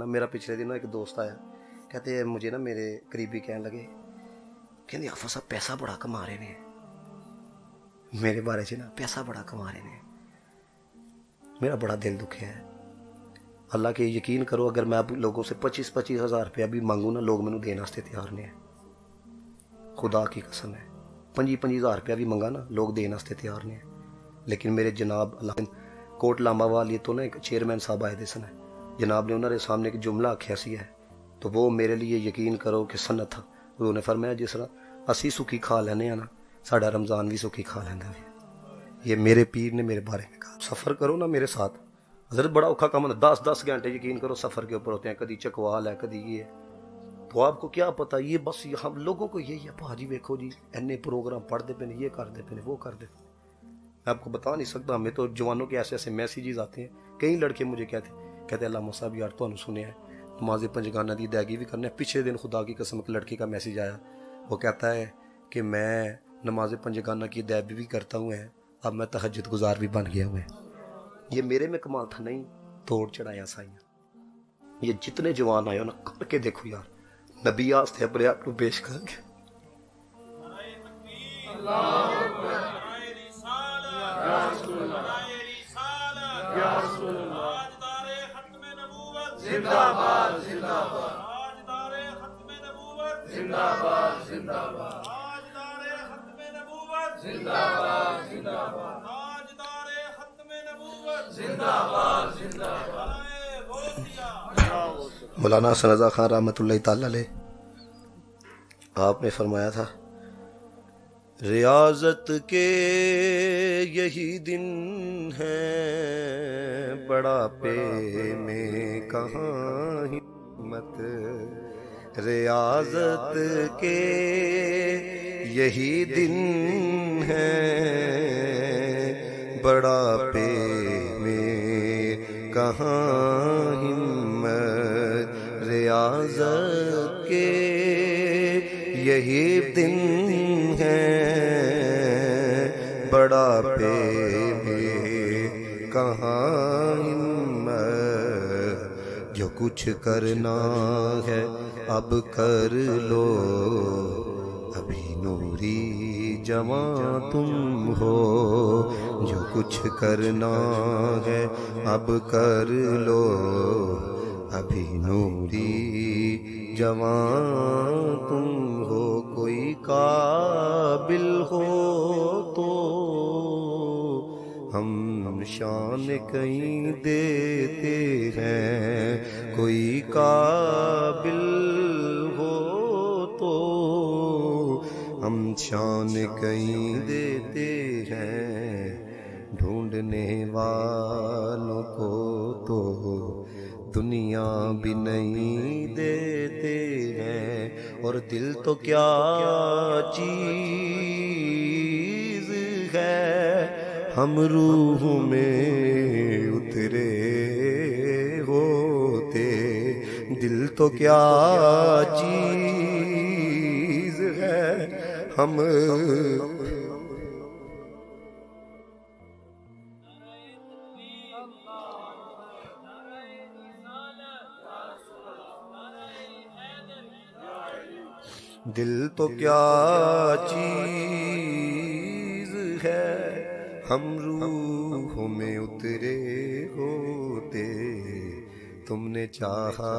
نا میرا پچھلے دن ایک دوست آیا, کہتے ہیں مجھے نا میرے قریبی کہنے لگے کہ آفا صاحب پیسہ بڑا کما رہے ہیں, میرے بارے سے نا پیسہ بڑا کما رہے ہیں. میرا بڑا دل دکھیا ہے. اللہ کے یقین کرو اگر میں اب لوگوں سے 25,000 روپیہ بھی مانگوں نا, لوگ مینوں دین واسطے تیار نہیں ہے, خدا کی قسم ہے. 25,000 روپیہ بھی منگا نا, لوگ دین واسطے تیار نہیں ہے. لیکن میرے جناب اللہ کوٹ لامہ والی تو نا ایک چیئرمین صاحب آئے دے سن, جناب نے انہوں نے سامنے ایک جملہ آکھیا سی ہے, تو وہ میرے لیے یقین کرو کہ سنت تھا. انہوں نے فرمایا جس طرح اسی سکھی کھا لینے ہیں نا, ساڈا رمضان بھی سکھی کھا لینا ہے. یہ میرے پیر نے میرے بارے میں کہا. سفر کرو نا میرے ساتھ, حضرت بڑا اوکھا کام ہے, 10 گھنٹے یقین کرو سفر کے اوپر ہوتے ہیں, کدی چکوال ہے کدی یہ ہے. تو آپ کو کیا پتا, یہ بس ہم لوگوں کو یہی ہے, بھاجی ویکھو جی اینے پروگرام پڑھتے پہ, یہ کرتے پہ, وہ کرتے پہ. میں آپ کو بتا نہیں سکتا, ہمیں تو جوانوں کے ایسے ایسے میسیجز آتے ہیں. کئی لڑکے مجھے کہتے علامہ صاحب یار تو سنیا ہے نماز پنجگانہ دی ادائیگی بھی کرنا ہے. پچھلے دن خدا کی قسم ایک لڑکے کا میسیج آیا, وہ کہتا ہے کہ میں نماز پنجگانہ کی ادائیگی بھی کرتا ہوں ہے, اب میں تہجد گزار بھی بن گیا ہوں ہے. یہ میرے میں کمال تھا نہیں, توڑ چڑھایا سائیاں. یہ جتنے جوان آئے ہو نا کر کے دیکھو یار, نبی آستے اپنے آپ کو پیش کر کے. مولانا حسن رضا خان رحمۃ اللہ تعالی علیہ, آپ نے فرمایا تھا ریاضت کے یہی دن ہیں, بڑھاپے میں کہاں ہمت. ریاضت کے یہی دن ہیں, بڑھاپے میں کہاں ہمت. ریاضت کے یہی دن ہیں, بڑھاپے میں کہاں ہمت. جو کچھ کرنا ہے اب کر لو, ابھی نوری جوان تم ہو. جو کچھ کرنا ہے اب کر لو, ابھی نوری جوان تم ہو. کوئی قابل ہو تو ہم شان کہیں دیتے ہیں, کوئی قابل ہو تو ہم شان کہیں دیتے ہیں. ڈھونڈنے والوں کو تو دنیا بھی نہیں دیتے ہیں, اور دل تو کیا چیز ہے ہم روح میں اترے ہوتے. دل تو کیا چیز ہے ہم دل تو کیا چیز ہے ہم روح میں اترے ہوتے. تم نے چاہا